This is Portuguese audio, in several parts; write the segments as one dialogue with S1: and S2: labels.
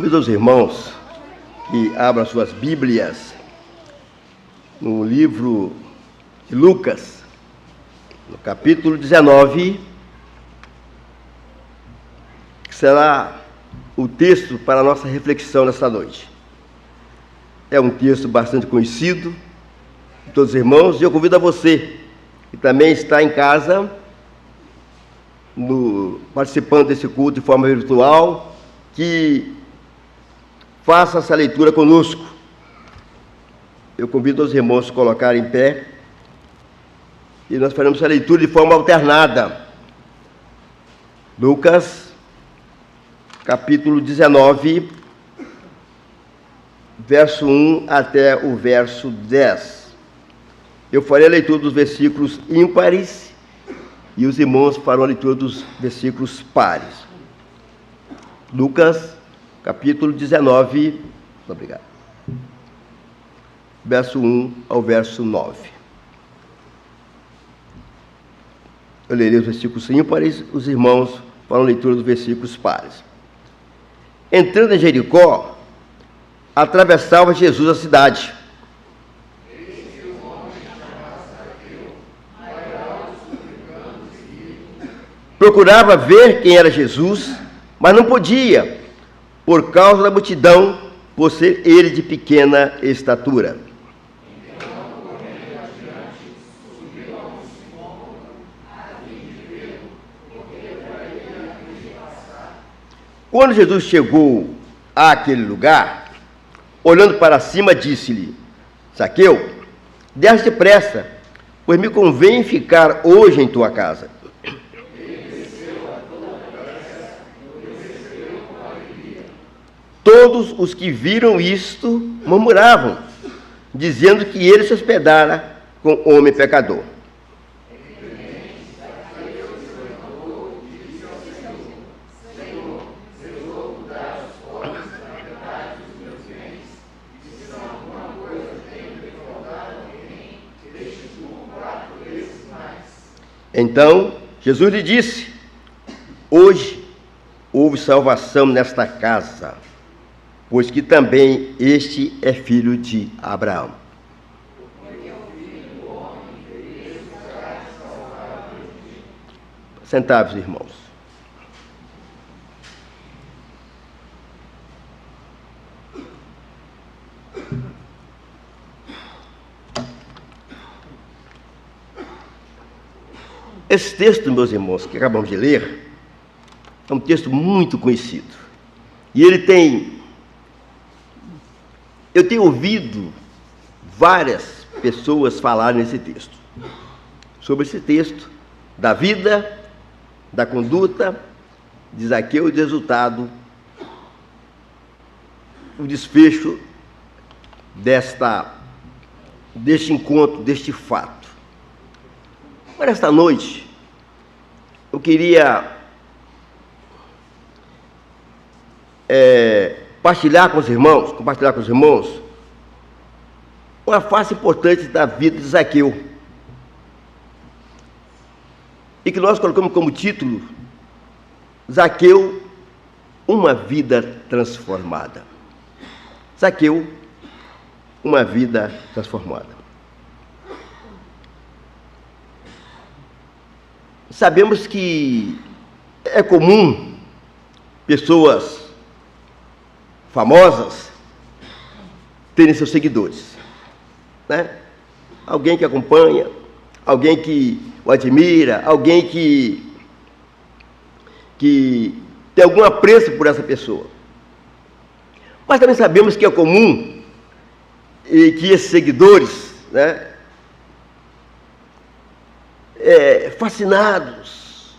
S1: convido os irmãos que abram suas Bíblias no livro de Lucas, no capítulo 19, que será o texto para a nossa reflexão nesta noite. É um texto bastante conhecido de todos os irmãos, e eu convido a você, que também está em casa, participando desse culto de forma virtual, que faça essa leitura conosco. Eu convido os irmãos a se colocarem em pé, e nós faremos a leitura de forma alternada. Lucas, capítulo 19, verso 1 até o verso 10. Eu farei a leitura dos versículos ímpares e os irmãos farão a leitura dos versículos pares. Lucas, capítulo 19, obrigado. Verso 1 ao verso 9. Eu lerei os versículos ímpares, os irmãos farão a leitura dos versículos pares. Entrando em Jericó, atravessava Jesus a cidade. Procurava ver quem era Jesus, mas não podia, por causa da multidão, por ser ele de pequena estatura. Quando Jesus chegou àquele lugar, olhando para cima, disse-lhe: Zaqueu, desce depressa, pois me convém ficar hoje em tua casa. Todos os que viram isto murmuravam, dizendo que ele se hospedara com homem pecador. Então, Jesus lhe disse: hoje houve salvação nesta casa, pois que também este é filho de Abraão. Sentai-vos, irmãos. Esse texto, meus irmãos, que acabamos de ler, é um texto muito conhecido. E ele tem... Eu tenho ouvido várias pessoas falarem nesse texto, sobre esse texto, da vida, da conduta de Zaqueu e do resultado, o desfecho deste encontro, deste fato. Mas esta noite, eu queria compartilhar com os irmãos uma face importante da vida de Zaqueu, e que nós colocamos como título: Zaqueu, uma vida transformada. Zaqueu, uma vida transformada. Sabemos que é comum pessoas famosas terem seus seguidores, né? Alguém que acompanha, alguém que o admira, alguém que tem algum apreço por essa pessoa. Mas também sabemos que é comum e que esses seguidores, né, fascinados,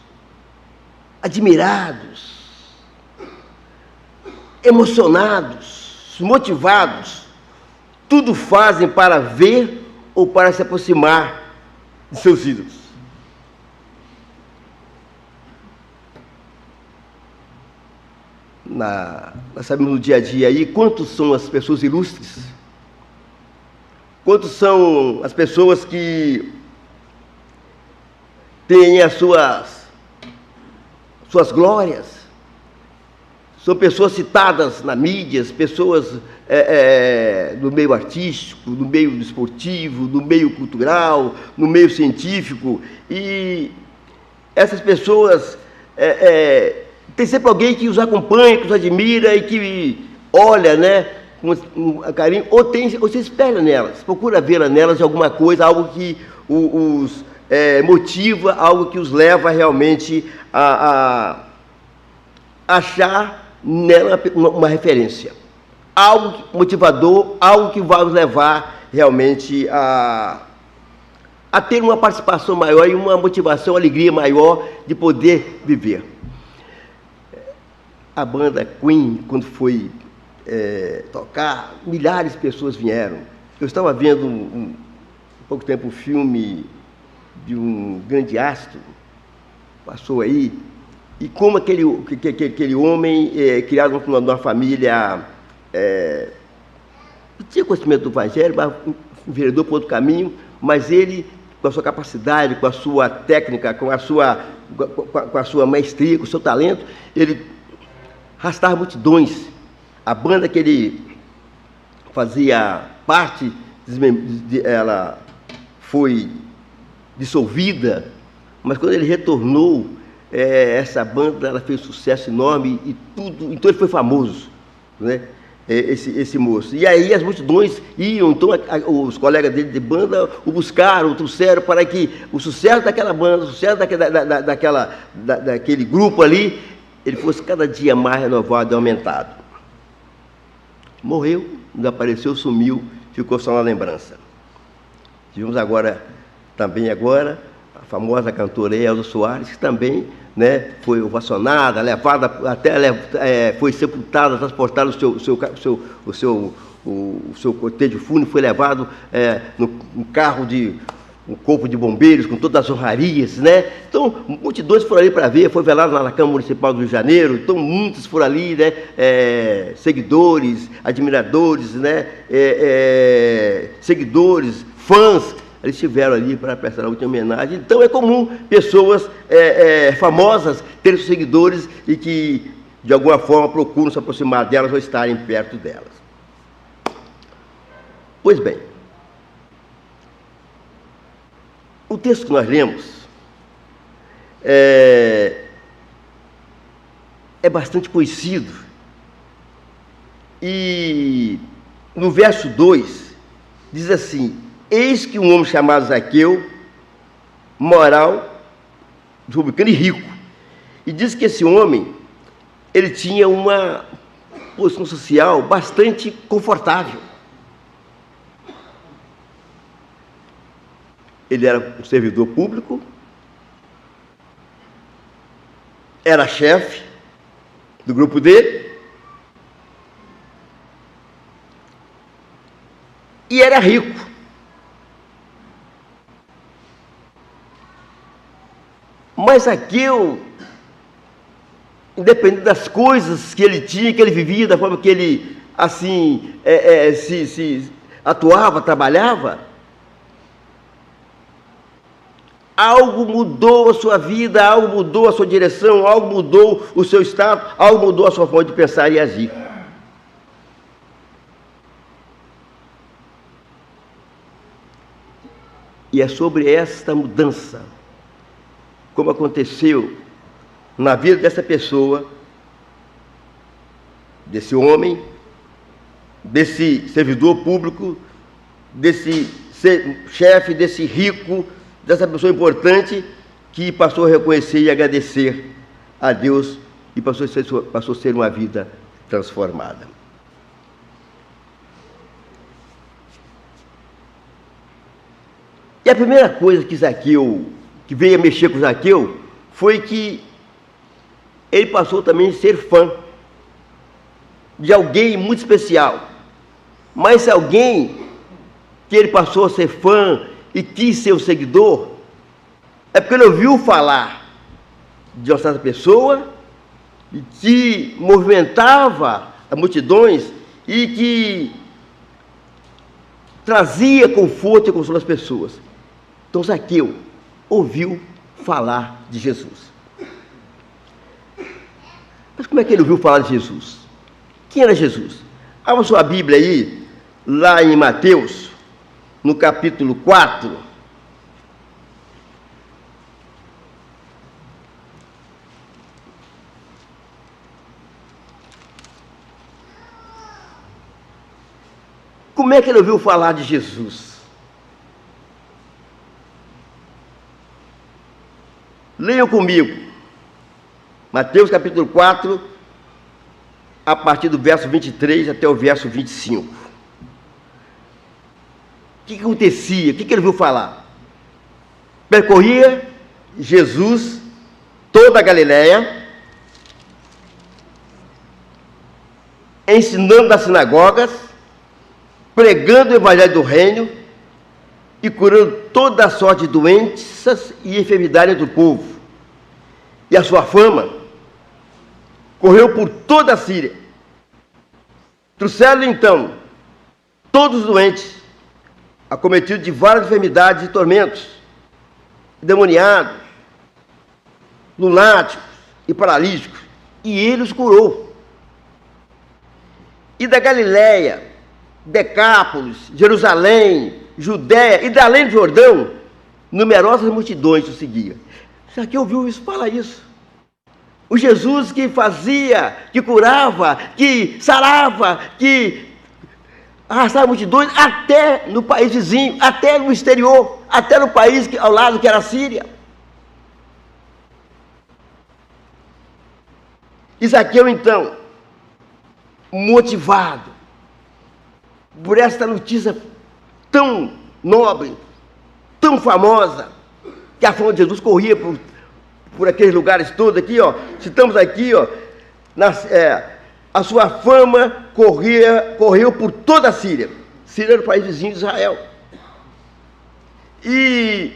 S1: admirados, emocionados, motivados, tudo fazem para ver ou para se aproximar de seus ídolos. Nós sabemos no dia a dia aí quantos são as pessoas ilustres, quantos são as pessoas que têm as suas glórias, são pessoas citadas na mídia, pessoas do meio artístico, no meio esportivo, no meio cultural, no meio científico, e essas pessoas tem sempre alguém que os acompanha, que os admira e que olha, né, com carinho, ou se espelha nelas, procura vê-la nelas de alguma coisa, algo que os motiva, algo que os leva realmente a achar nela uma referência, algo motivador, algo que vai nos levar realmente a ter uma participação maior e uma motivação, uma alegria maior de poder viver. A banda Queen, quando foi tocar, milhares de pessoas vieram. Eu estava vendo há pouco tempo um filme de um grande astro, passou aí, e como aquele homem, criado numa família, que tinha conhecimento do Evangelho, mas enveredou para outro caminho, mas ele, com a sua capacidade, com a sua técnica, com a sua maestria, com o seu talento, ele arrastava multidões. A banda que ele fazia parte, ela foi dissolvida, mas quando ele retornou, essa banda ela fez um sucesso enorme e tudo, então ele foi famoso, né? Esse moço. E aí as multidões iam, então os colegas dele de banda o buscaram, o trouxeram para que o sucesso daquela banda, o sucesso daquele grupo ali, ele fosse cada dia mais renovado e aumentado. Morreu, desapareceu, sumiu, ficou só na lembrança. Tivemos também agora, a famosa cantora Elza Soares, que também, né, foi ovacionada, levada, até foi sepultada, transportada, o seu cortejo fúnebre foi levado no carro um corpo de bombeiros, com todas as honrarias, né? Então, multidões foram ali para ver, foi velado na Câmara Municipal do Rio de Janeiro, então muitos foram ali, né? Seguidores, admiradores, né? Seguidores, fãs, eles estiveram ali para prestar a última homenagem. Então é comum pessoas famosas terem seguidores e que, de alguma forma, procuram se aproximar delas ou estarem perto delas. Pois bem, o texto que nós lemos é bastante conhecido. E no verso 2 diz assim: eis que um homem chamado Zaqueu, moral, publicano e rico. E diz que esse homem, ele tinha uma posição social bastante confortável. Ele era um servidor público, era chefe do grupo dele e era rico. Mas Zaqueu, independente das coisas que ele tinha, que ele vivia, da forma que ele assim se atuava, trabalhava, algo mudou a sua vida, algo mudou a sua direção, algo mudou o seu estado, algo mudou a sua forma de pensar e agir. E é sobre esta mudança, como aconteceu na vida dessa pessoa, desse homem, desse servidor público, desse chefe, desse rico, dessa pessoa importante, que passou a reconhecer e agradecer a Deus e passou a ser uma vida transformada. E a primeira coisa que veio a mexer com Zaqueu, foi que ele passou também a ser fã de alguém muito especial. Mas se alguém que ele passou a ser fã e quis ser o seguidor, é porque ele ouviu falar de uma certa pessoa e que movimentava as multidões e que trazia conforto e consolo às pessoas. Então Zaqueu ouviu falar de Jesus. Mas como é que ele ouviu falar de Jesus? Quem era Jesus? Abra sua Bíblia aí, lá em Mateus, no capítulo 4. Como é que ele ouviu falar de Jesus? Leiam comigo. Mateus capítulo 4, a partir do verso 23 até o verso 25. O que acontecia? O que ele ouviu falar? Percorria Jesus toda a Galiléia, ensinando nas sinagogas, pregando o evangelho do reino e curando toda a sorte de doenças e enfermidades do povo. E a sua fama correu por toda a Síria. Trouxeram então todos os doentes, acometidos de várias enfermidades e tormentos, endemoniados, lunáticos e paralíticos, e ele os curou. E da Galiléia, Decápolis, Jerusalém, Judéia e da além do Jordão, numerosas multidões o seguiam. Já que ouviu isso, fala isso. O Jesus que fazia, que curava, que sarava, que arrastava multidões até no país vizinho, até no exterior, até no país ao lado que era a Síria. E Zaqueu, então, motivado por esta notícia tão nobre, tão famosa, que a fama de Jesus corria por aqueles lugares todos aqui, ó. Se estamos aqui, ó, a sua fama correu por toda a Síria. Síria era o país vizinho de Israel. E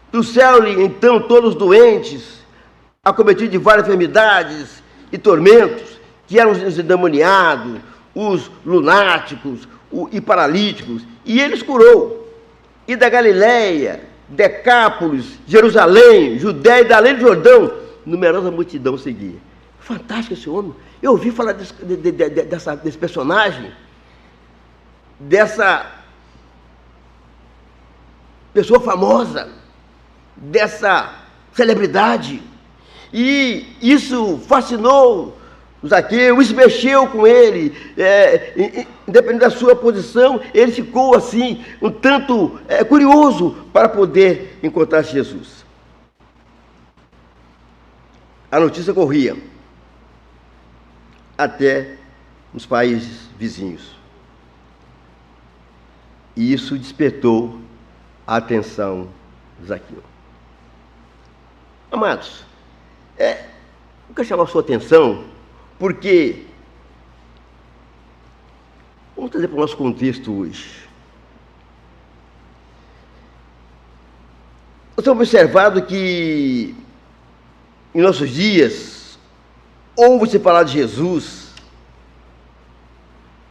S1: trouxeram-lhe então todos os doentes, acometidos de várias enfermidades e tormentos, que eram os endemoniados, os lunáticos e paralíticos, e ele os curou. E da Galiléia, Decápolis, Jerusalém, Judéia e da além do Jordão, numerosa multidão seguia. Fantástico esse homem. Eu ouvi falar desse personagem, dessa pessoa famosa, dessa celebridade, e isso fascinou Zaqueu, isso mexeu com ele, independente da sua posição, ele ficou assim, um tanto curioso para poder encontrar Jesus. A notícia corria até os países vizinhos. E isso despertou a atenção de Zaqueu. Amados, eu quero chamar a sua atenção, porque, vamos trazer para o nosso contexto hoje. Nós temos observado que, em nossos dias, ouve-se falar de Jesus,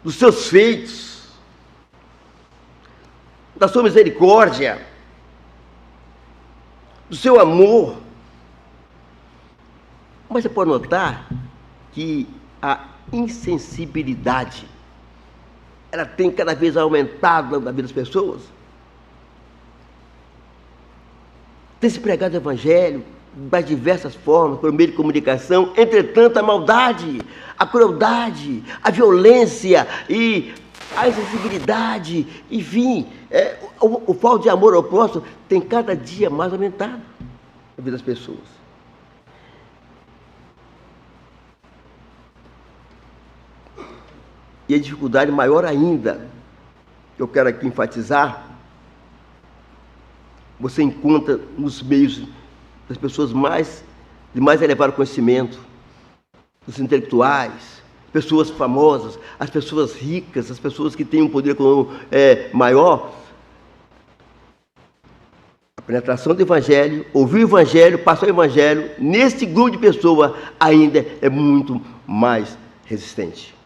S1: dos seus feitos, da sua misericórdia, do seu amor. Mas você pode notar que a insensibilidade, ela tem cada vez aumentado na vida das pessoas. Tem se pregado o evangelho das diversas formas, por meio de comunicação, entretanto a maldade, a crueldade, a violência e a insensibilidade, enfim, o falta de amor ao próximo tem cada dia mais aumentado na vida das pessoas. E a dificuldade maior ainda, que eu quero aqui enfatizar, você encontra nos meios das pessoas de mais elevado conhecimento, dos intelectuais, pessoas famosas, as pessoas ricas, as pessoas que têm um poder econômico maior. A penetração do evangelho, ouvir o evangelho, passar o evangelho, nesse grupo de pessoas ainda é muito mais resistente.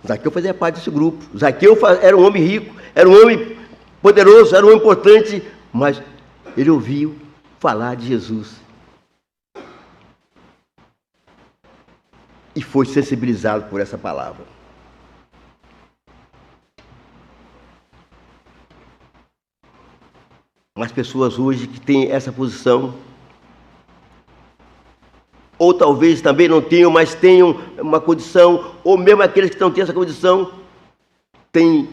S1: Zaqueu fazia parte desse grupo. Zaqueu era um homem rico, era um homem poderoso, era um homem importante, mas ele ouviu falar de Jesus. e foi sensibilizado por essa palavra. Mas pessoas hoje que têm essa posição, ou talvez também não tenham, mas tenham uma condição, ou mesmo aqueles que não têm essa condição, têm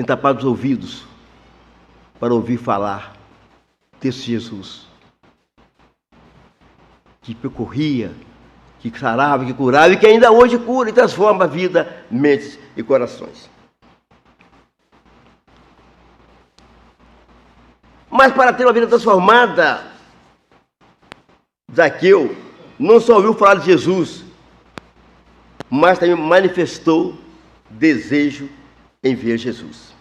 S1: tapado os ouvidos para ouvir falar desse Jesus, que percorria, que sarava, que curava, e que ainda hoje cura e transforma a vida, mentes e corações. Mas para ter uma vida transformada, Zaqueu não só ouviu falar de Jesus, mas também manifestou desejo em ver Jesus.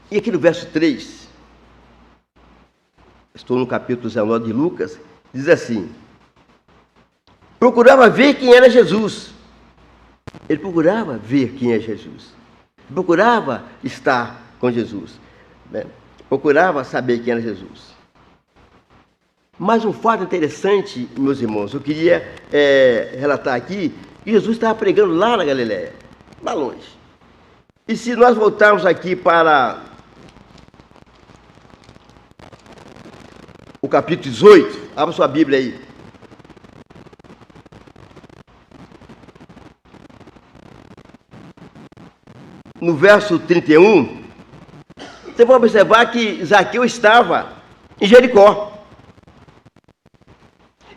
S1: E aqui no verso 3, estou no capítulo 19 de Lucas, diz assim: procurava ver quem era Jesus. Ele procurava ver quem é Jesus. Procurava estar com Jesus. Né? Procurava saber quem era Jesus. Mas um fato interessante, meus irmãos, eu queria relatar aqui, que Jesus estava pregando lá na Galileia, lá longe. E se nós voltarmos aqui para o capítulo 18, abra sua Bíblia aí. No verso 31, você vai observar que Zaqueu estava em Jericó.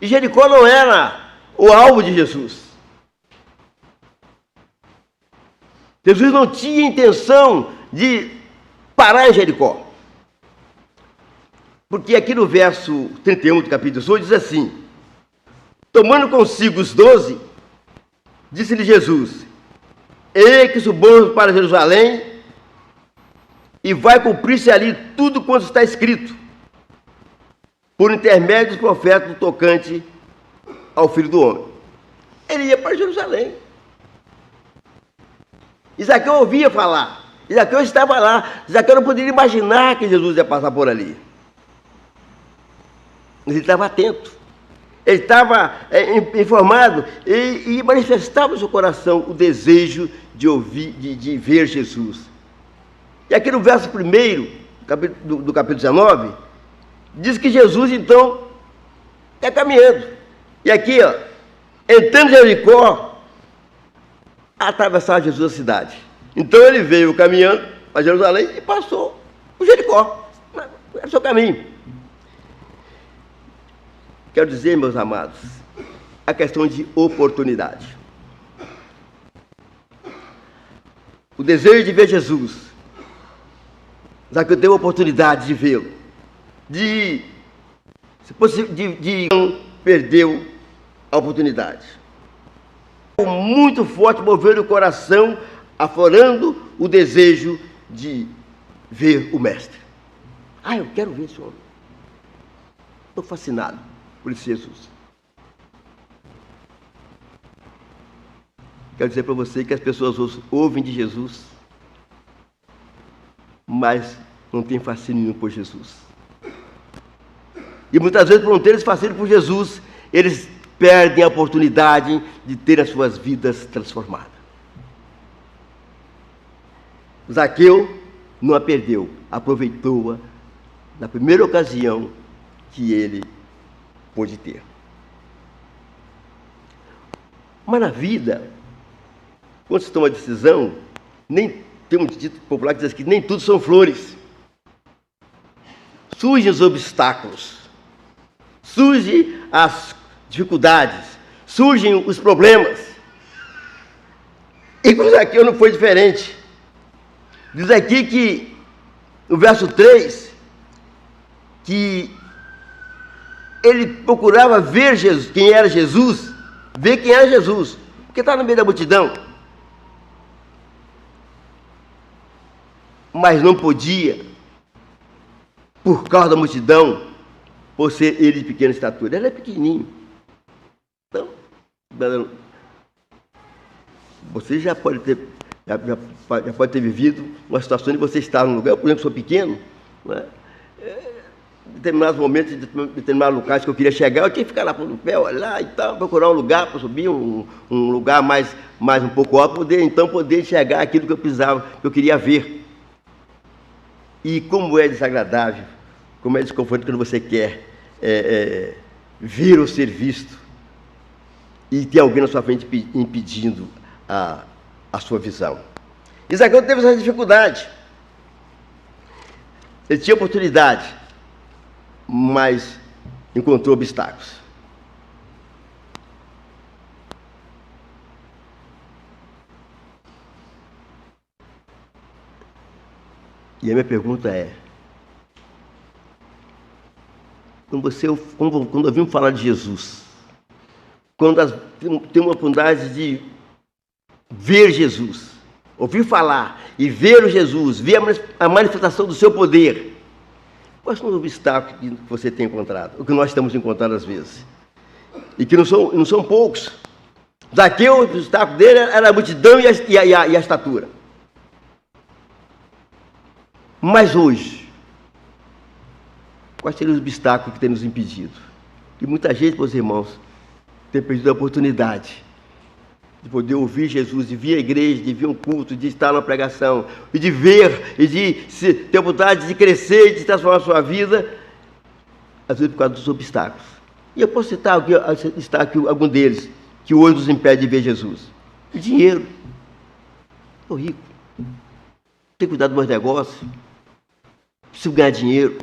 S1: E Jericó não era o alvo de Jesus. Jesus não tinha intenção de parar em Jericó. Porque aqui no verso 31 do capítulo 18 diz assim: tomando consigo os 12, disse-lhe Jesus: eis que subamos para Jerusalém, e vai cumprir-se ali tudo quanto está escrito, por intermédio dos profetas, no tocante ao Filho do Homem. Ele ia para Jerusalém. Zaqueu ouvia falar. Zaqueu estava lá. Zaqueu não poderia imaginar que Jesus ia passar por ali. Mas ele estava atento. Ele estava informado e manifestava no seu coração o desejo de ouvir, de ver Jesus. E aqui no verso 1 do capítulo 19, diz que Jesus, então, está caminhando. E aqui, ó, entrando em Jericó, atravessava Jesus a cidade. Então ele veio caminhando para Jerusalém e passou por Jericó. Era o seu caminho. Quero dizer, meus amados, a questão de oportunidade. O desejo de ver Jesus. Zaqueu teve a oportunidade de vê-lo. Não perdeu a oportunidade. Muito forte moveu o coração, aflorando o desejo de ver o Mestre. Eu quero ver esse homem. Estou fascinado por esse Jesus. Quero dizer para você que as pessoas ouvem de Jesus, mas não têm fascínio nenhum por Jesus. E muitas vezes, por não terem fascínio por Jesus, eles perdem a oportunidade de ter as suas vidas transformadas. Zaqueu não a perdeu, aproveitou-a na primeira ocasião que ele pôde ter. Mas na vida, quando se toma decisão, tem um dito popular que diz que nem tudo são flores. Surgem os obstáculos, surgem as dificuldades, surgem os problemas. E com Zaqueu não foi diferente. Diz aqui que, no verso 3, que ele procurava ver Jesus, quem era Jesus, ver quem era Jesus, porque estava no meio da multidão. Mas não podia, por causa da multidão, por ser ele de pequena estatura. Ele é pequenininho. Então, você já pode ter vivido uma situação de você estar num lugar, eu, por exemplo, sou pequeno, Não é? Em determinados momentos, em determinados locais que eu queria chegar, eu tinha que ficar lá no pé, olhar e tal, procurar um lugar para subir, um lugar mais um pouco alto, poder enxergar aquilo que eu precisava, que eu queria ver. E como é desagradável, como é desconfortável quando você quer ver ou ser visto e ter alguém na sua frente impedindo a sua visão. E Zaqueu teve essa dificuldade. Ele tinha oportunidade, mas encontrou obstáculos. E a minha pergunta é: quando ouvimos falar de Jesus, quando tem uma oportunidade de ver Jesus, ouvir falar e ver o Jesus, ver a manifestação do seu poder, quais são os obstáculos que você tem encontrado, o que nós estamos encontrando às vezes? E que não são poucos. Zaqueu, o obstáculo dele era a multidão e a estatura. Mas hoje, quais seriam os obstáculos que tem nos impedido? E muita gente, meus irmãos, tem perdido a oportunidade de poder ouvir Jesus, de vir à igreja, de vir a um culto, de estar na pregação, e de ver, e de ter a oportunidade de crescer, de transformar a sua vida, às vezes por causa dos obstáculos. E eu posso citar aqui algum deles, que hoje nos impede de ver Jesus. O dinheiro. Estou rico. Tenho que cuidar dos meus negócios. Preciso ganhar dinheiro.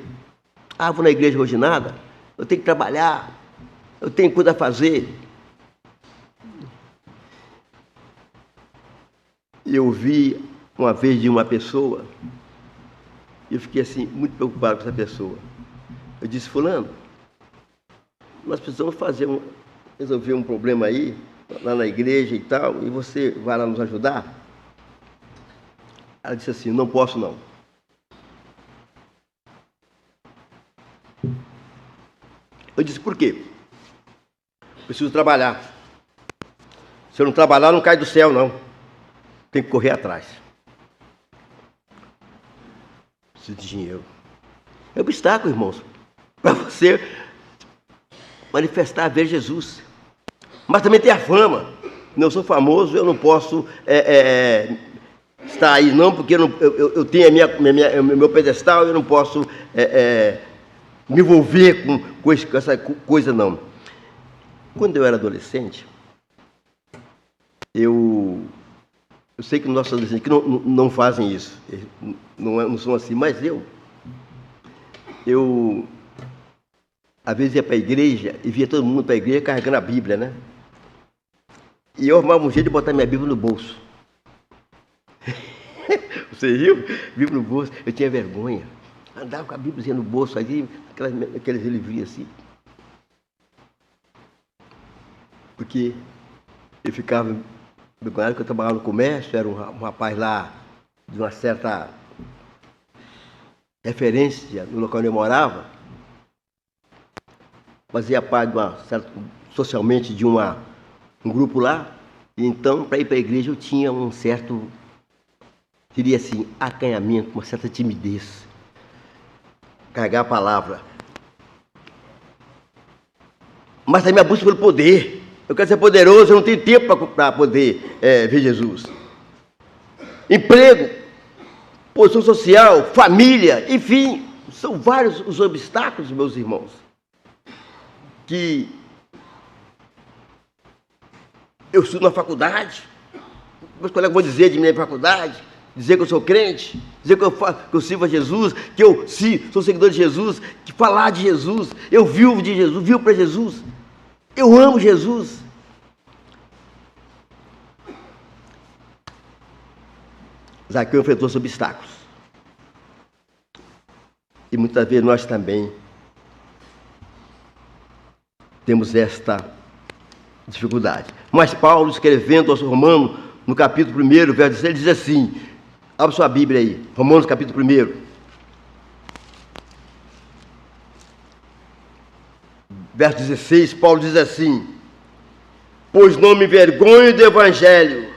S1: Vou na igreja hoje nada. Eu tenho que trabalhar. Eu tenho coisa a fazer. Eu vi uma vez de uma pessoa, e eu fiquei assim, muito preocupado com essa pessoa. Eu disse: fulano, nós precisamos resolver um problema aí, lá na igreja e tal, e você vai lá nos ajudar? Ela disse assim: não posso não. Eu disse: por quê? Preciso trabalhar. Se eu não trabalhar, não cai do céu, não. Tem que correr atrás. Preciso de dinheiro. É um obstáculo, irmãos, para você manifestar, ver Jesus. Mas também tem a fama. Eu sou famoso, eu não posso estar aí não, porque eu tenho meu pedestal, eu não posso me envolver com essa coisa, não. Quando eu era adolescente, eu sei que nossos adolescentes que não fazem isso, não são assim, mas eu às vezes ia para a igreja e via todo mundo para a igreja carregando a Bíblia, né? E eu arrumava um jeito de botar minha Bíblia no bolso. Você viu? Bíblia no bolso. Eu tinha vergonha. Andava com a Bíblia no bolso ali, aqueles livrinhos assim. Porque eu ficava vergonhado, que eu trabalhava no comércio, era um rapaz lá de uma certa referência no local onde eu morava. Fazia parte socialmente de um grupo lá, e então, para ir para a igreja, eu tinha um certo, diria assim, acanhamento, uma certa timidez. Carregar a palavra. Mas também a busca pelo poder. Eu quero ser poderoso, eu não tenho tempo para poder ver Jesus. Emprego, posição social, família, enfim, são vários os obstáculos, meus irmãos, que eu estudo na faculdade, meus colegas vão dizer de mim na faculdade, dizer que eu sou crente, dizer que eu sirvo a Jesus, que eu sou seguidor de Jesus, que falar de Jesus, eu vivo de Jesus, vivo para Jesus, eu amo Jesus. Zaqueu enfrentou os obstáculos. E muitas vezes nós também temos esta dificuldade. Mas Paulo, escrevendo aos Romanos, no capítulo 1, verso 16, ele diz assim, abre sua Bíblia aí, Romanos capítulo 1. Verso 16, Paulo diz assim: pois não me envergonho do Evangelho,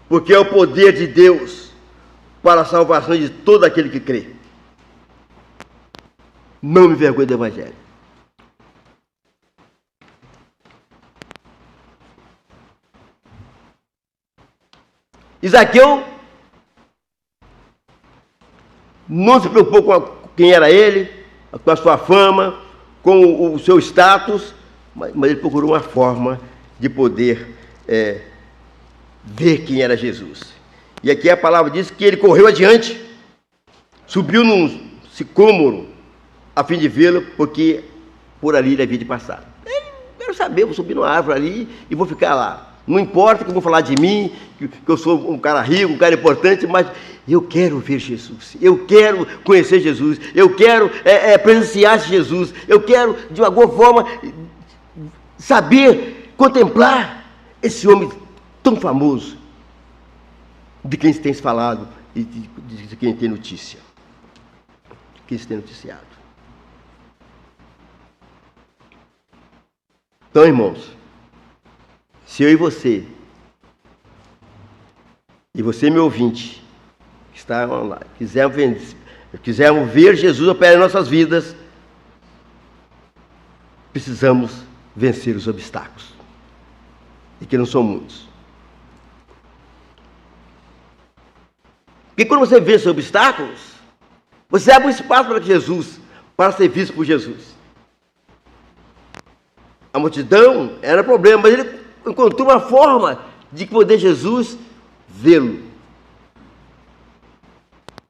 S1: porque é o poder de Deus para a salvação de todo aquele que crê. Não me envergonhe do Evangelho. Zaqueu não se preocupou com quem era ele, com a sua fama, com o seu status, mas ele procurou uma forma de poder ver quem era Jesus. E aqui a palavra diz que ele correu adiante, subiu num sicômoro, a fim de vê-lo, porque por ali ele havia de passar. Ele, quero saber, vou subir numa árvore ali e vou ficar lá. Não importa que vão falar de mim, que eu sou um cara rico, um cara importante, mas eu quero ver Jesus, eu quero conhecer Jesus, eu quero presenciar Jesus, eu quero, de alguma forma, saber, contemplar esse homem tão famoso, de quem se tem falado e de quem tem notícia, de quem se tem noticiado. Então, irmãos, se eu e você meu ouvinte, que está online, quisermos ver Jesus operar em nossas vidas, precisamos vencer os obstáculos, e que não são muitos. Porque quando você vence os obstáculos, você abre um espaço para Jesus, para ser visto por Jesus. A multidão era problema, mas ele encontrou uma forma de poder Jesus vê-lo.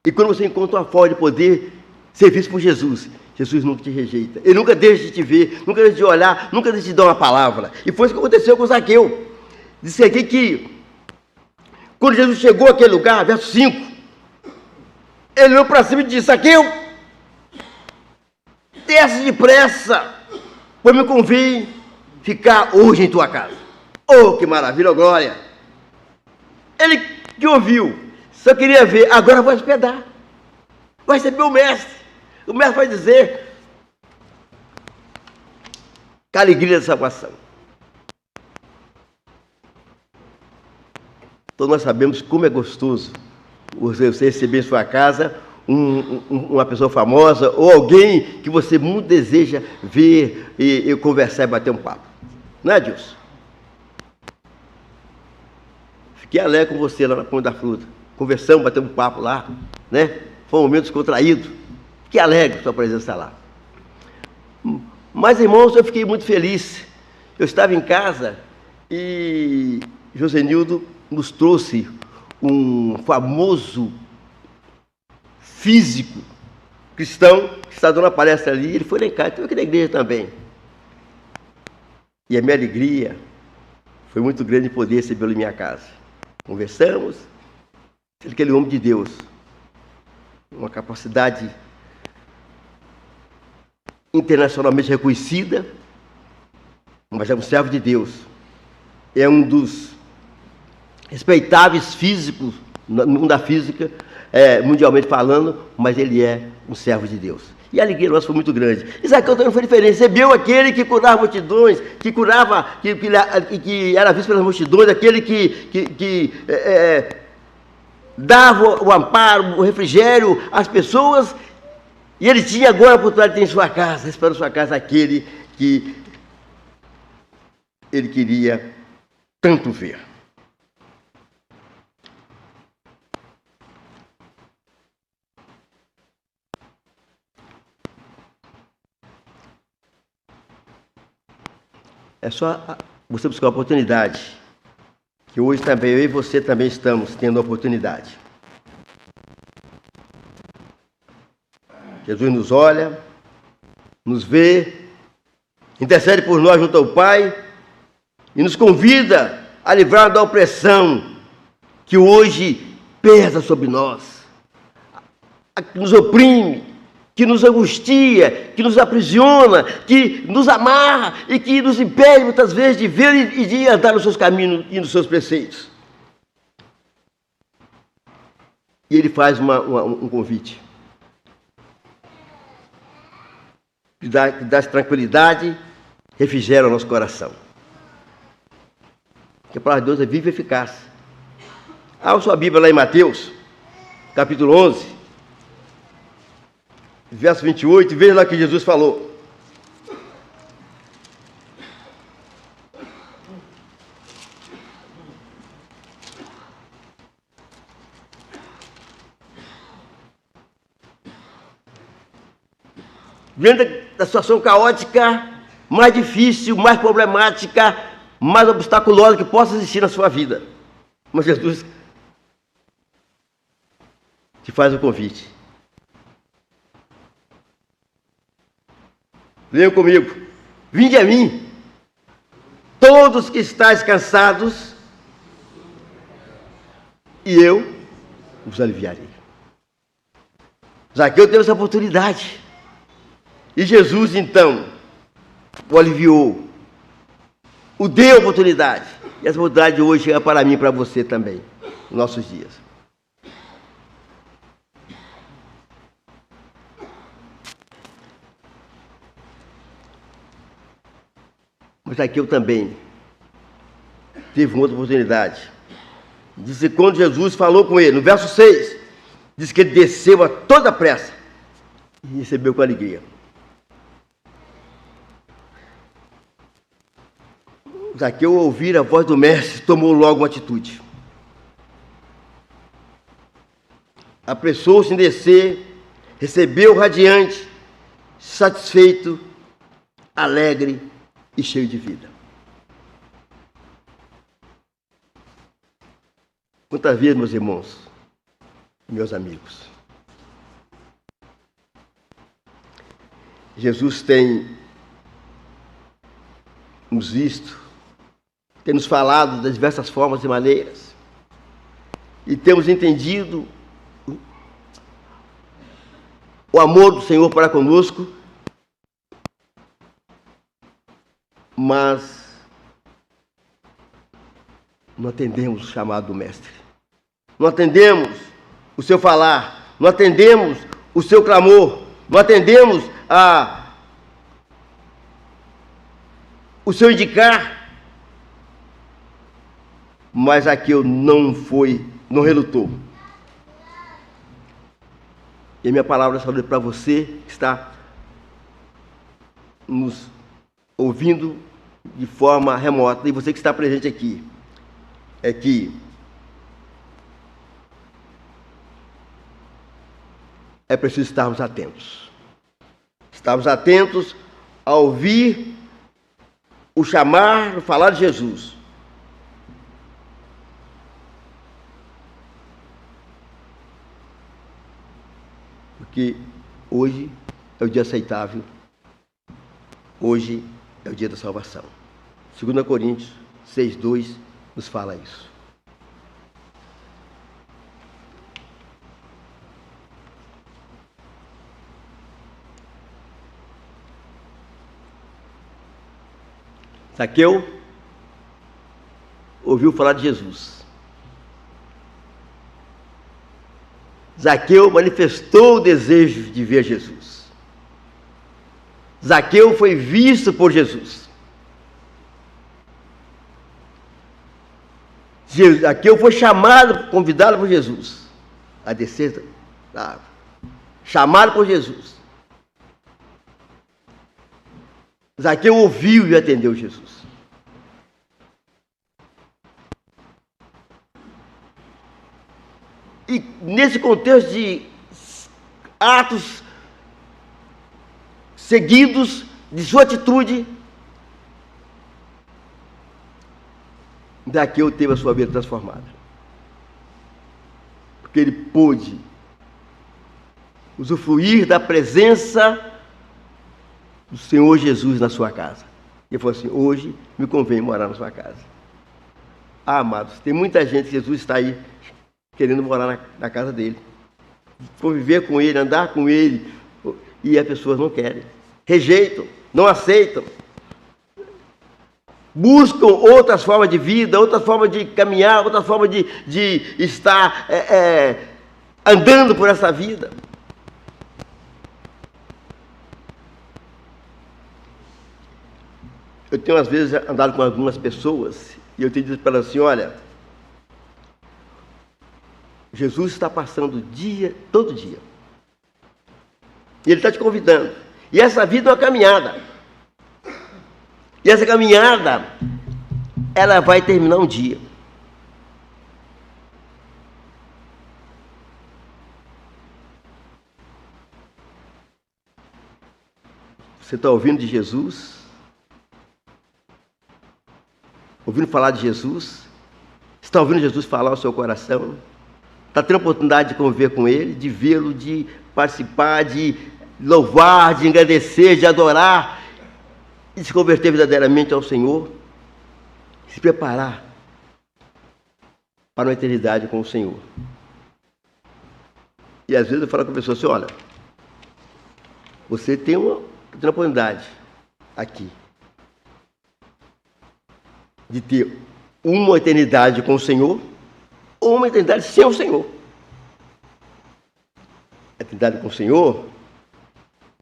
S1: E quando você encontra uma forma de poder ser visto por Jesus, Jesus nunca te rejeita. Ele nunca deixa de te ver, nunca deixa de olhar, nunca deixa de dar uma palavra. E foi isso que aconteceu com Zaqueu. Disse aqui que quando Jesus chegou àquele lugar, verso 5, ele olhou para cima e disse: Zaqueu, desce depressa, pois me convém ficar hoje em tua casa. Oh, que maravilha, oh, glória! Ele que ouviu, só queria ver, agora vai hospedar, vai receber o mestre vai dizer, que alegria da salvação. Então nós sabemos como é gostoso você receber em sua casa uma pessoa famosa ou alguém que você muito deseja ver e conversar e bater um papo. Não é, Dilson? Fiquei alegre com você lá na Ponte da Fruta. Conversamos, batemos um papo lá, né? Foi um momento descontraído. Fiquei alegre com sua presença lá. Mas, irmãos, eu fiquei muito feliz. Eu estava em casa e Josenildo nos trouxe um famoso físico cristão que está dando uma palestra ali. Ele foi lá em casa, esteve aqui na igreja também. E a minha alegria foi muito grande poder recebê-lo em minha casa. Conversamos, aquele homem de Deus, uma capacidade internacionalmente reconhecida, mas é um servo de Deus, é um dos respeitáveis físicos no mundo da física, mundialmente falando, mas ele é um servo de Deus. E a alegria nossa foi muito grande. E Zaqueu também foi diferente. Recebeu aquele que curava multidões, que curava, que era visto pelas multidões, aquele que dava o amparo, o refrigério às pessoas. E ele tinha agora a oportunidade de ter em sua casa, esperando em sua casa aquele que ele queria tanto ver. É só você buscar a oportunidade, que hoje também eu e você também estamos tendo a oportunidade. Jesus nos olha, nos vê, intercede por nós junto ao Pai e nos convida a livrar da opressão que hoje pesa sobre nós, que nos oprime, que nos angustia, que nos aprisiona, que nos amarra e que nos impede muitas vezes de ver e de andar nos seus caminhos e nos seus preceitos. E ele faz um convite. Que dá tranquilidade, refrigera o nosso coração. Que a palavra de Deus é viva e eficaz. Abra sua Bíblia lá em Mateus, capítulo 11. verso 28, veja lá que Jesus falou. Diante da situação caótica, mais difícil, mais problemática, mais obstaculosa que possa existir na sua vida. Mas Jesus te faz o convite. Venham comigo, vinde a mim, todos que estáis cansados, e eu os aliviarei. Zaqueu teve essa oportunidade. E Jesus, então, o aliviou, o deu a oportunidade. E essa oportunidade hoje chega para mim e para você também, nos nossos dias. Mas Zaqueu também teve uma outra oportunidade. Diz que quando Jesus falou com ele, no verso 6, diz que ele desceu a toda pressa e recebeu com alegria. Zaqueu, ao ouvir a voz do mestre, tomou logo uma atitude. Apressou-se em descer, recebeu radiante, satisfeito, alegre e cheio de vida. Quantas vezes, meus irmãos, meus amigos, Jesus tem nos visto, tem nos falado das diversas formas e maneiras, e temos entendido o amor do Senhor para conosco, mas não atendemos o chamado do Mestre, não atendemos o seu falar, não atendemos o seu clamor, não atendemos o seu indicar. Mas Zaqueu não relutou. E a minha palavra é para você que está nos ouvindo de forma remota, e você que está presente aqui, é que é preciso estarmos atentos. Estarmos atentos a ouvir o chamar, o falar de Jesus. Porque hoje é o dia aceitável, hoje é o dia da salvação. 2 Coríntios 6:2 nos fala isso. Zaqueu ouviu falar de Jesus. Zaqueu manifestou o desejo de ver Jesus. Zaqueu foi visto por Jesus. Zaqueu foi chamado, convidado por Jesus a descer da árvore. Chamado por Jesus. Zaqueu ouviu e atendeu Jesus. E nesse contexto de atos seguidos de sua atitude, Zaqueu teve a sua vida transformada. Porque ele pôde usufruir da presença do Senhor Jesus na sua casa. E ele falou assim: hoje me convém morar na sua casa. Ah, amados, tem muita gente que Jesus está aí querendo morar na casa dele, conviver com ele, andar com ele, e as pessoas não querem, rejeitam, não aceitam, buscam outras formas de vida, outras formas de caminhar, outras formas de estar andando por essa vida. Eu tenho às vezes andado com algumas pessoas e eu tenho dito para elas assim: olha, Jesus está passando todo dia, E Ele está te convidando. E essa vida é uma caminhada. E essa caminhada, ela vai terminar um dia. Você está ouvindo de Jesus? Ouvindo falar de Jesus? Está ouvindo Jesus falar ao seu coração? Está tendo a oportunidade de conviver com Ele, de vê-lo, de participar, de louvar, de agradecer, de adorar, de se converter verdadeiramente ao Senhor, se preparar para uma eternidade com o Senhor. E às vezes eu falo com a pessoa assim, olha, você tem uma oportunidade aqui de ter uma eternidade com o Senhor ou uma eternidade sem o Senhor. A eternidade com o Senhor,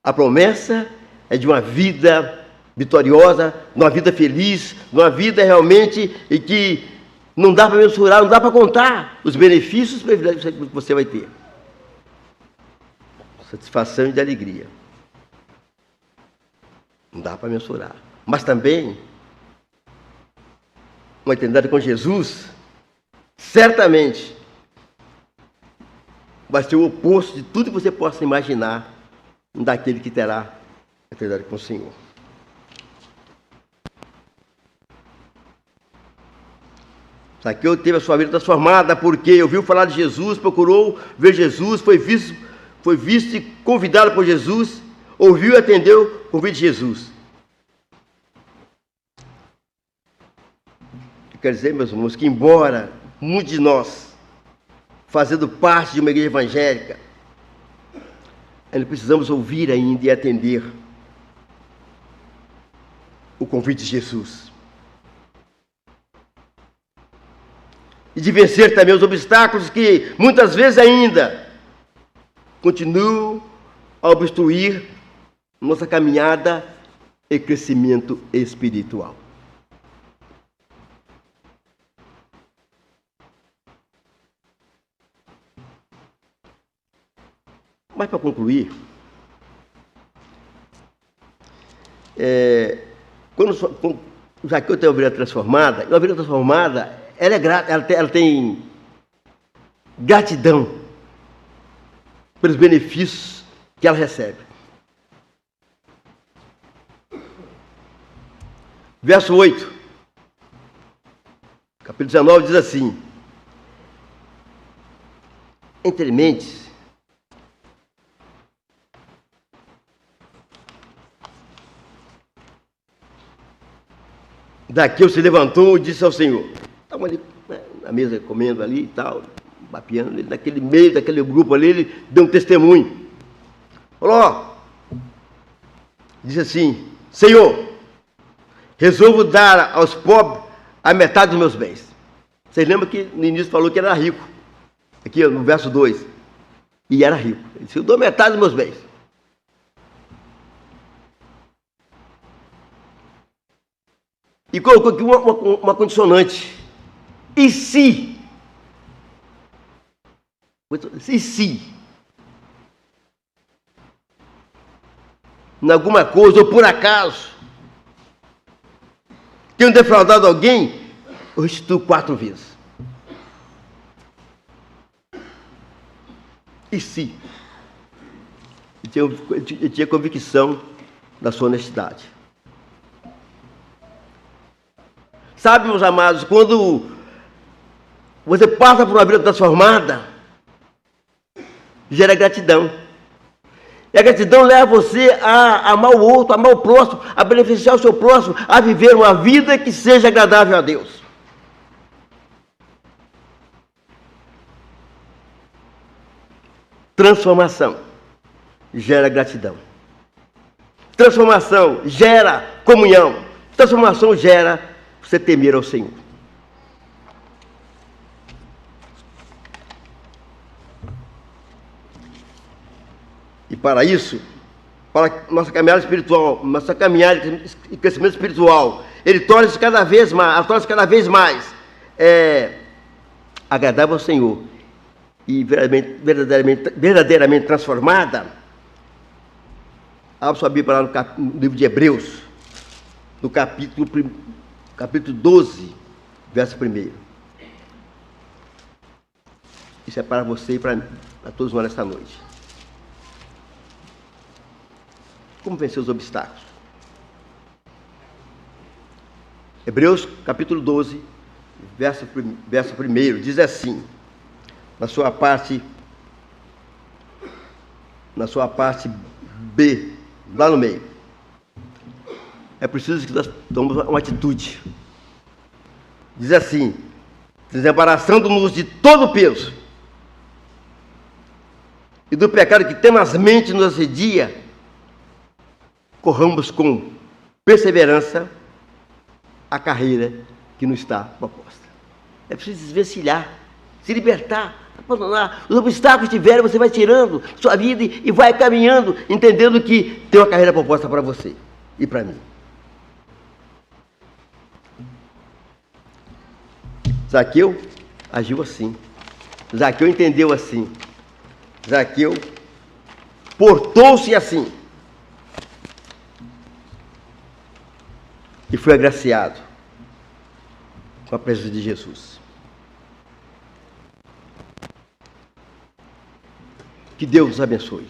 S1: a promessa é de uma vida vitoriosa, de uma vida feliz, de uma vida realmente em que não dá para mensurar, não dá para contar os benefícios e os privilégios que você vai ter. Satisfação e de alegria. Não dá para mensurar. Mas também, uma eternidade com Jesus, certamente, vai ser o oposto de tudo que você possa imaginar daquele que terá a eternidade com o Senhor. Zaqueu teve a sua vida transformada porque ouviu falar de Jesus, procurou ver Jesus, foi visto e convidado por Jesus, ouviu e atendeu o convite de Jesus. Quer dizer, meus irmãos, que embora muitos de nós, fazendo parte de uma igreja evangélica, ainda precisamos ouvir ainda e atender o convite de Jesus. E de vencer também os obstáculos que muitas vezes ainda continuam a obstruir nossa caminhada e crescimento espiritual. Mas para concluir, quando Zaqueu tem uma vida transformada, e uma vida transformada, ela é grata, ela tem gratidão pelos benefícios que ela recebe. Verso 8, capítulo 19, diz assim: entre mentes, Zaqueu se levantou e disse ao Senhor, estava ali na mesa comendo ali e tal, papiando, ele, naquele meio daquele grupo ali, ele deu um testemunho. Falou, ó, disse assim, Senhor, resolvo dar aos pobres a metade dos meus bens. Vocês lembram que no início falou que era rico, aqui no verso 2, e era rico. Ele disse, eu dou metade dos meus bens. E colocou aqui uma condicionante. E se? E se? Em alguma coisa, ou por acaso, tenho defraudado alguém, eu restituo 4 vezes. E se? Ele tinha convicção da sua honestidade. Sabe, meus amados, quando você passa por uma vida transformada, gera gratidão. E a gratidão leva você a amar o outro, a amar o próximo, a beneficiar o seu próximo, a viver uma vida que seja agradável a Deus. Transformação gera gratidão. Transformação gera comunhão. Transformação gera você temer ao Senhor. E para isso, para nossa caminhada espiritual, nossa caminhada e crescimento espiritual, ele torna-se cada vez mais agradável ao Senhor e verdadeiramente transformada, Abra sua Bíblia lá no livro de Hebreus, no capítulo 12, verso 1. Isso é para você e para todos nós nesta noite. Como vencer os obstáculos? Hebreus capítulo 12, verso 1, diz assim, na sua parte B, lá no meio. É preciso que nós tomemos uma atitude. Diz assim: desembaraçando-nos de todo o peso e do pecado que tenazmente nos assedia, corramos com perseverança a carreira que nos está proposta. É preciso desvencilhar, se libertar, abandonar. Os obstáculos que tiverem, você vai tirando sua vida e vai caminhando, entendendo que tem uma carreira proposta para você e para mim. Zaqueu agiu assim. Zaqueu entendeu assim. Zaqueu portou-se assim. E foi agraciado com a presença de Jesus. Que Deus nos abençoe.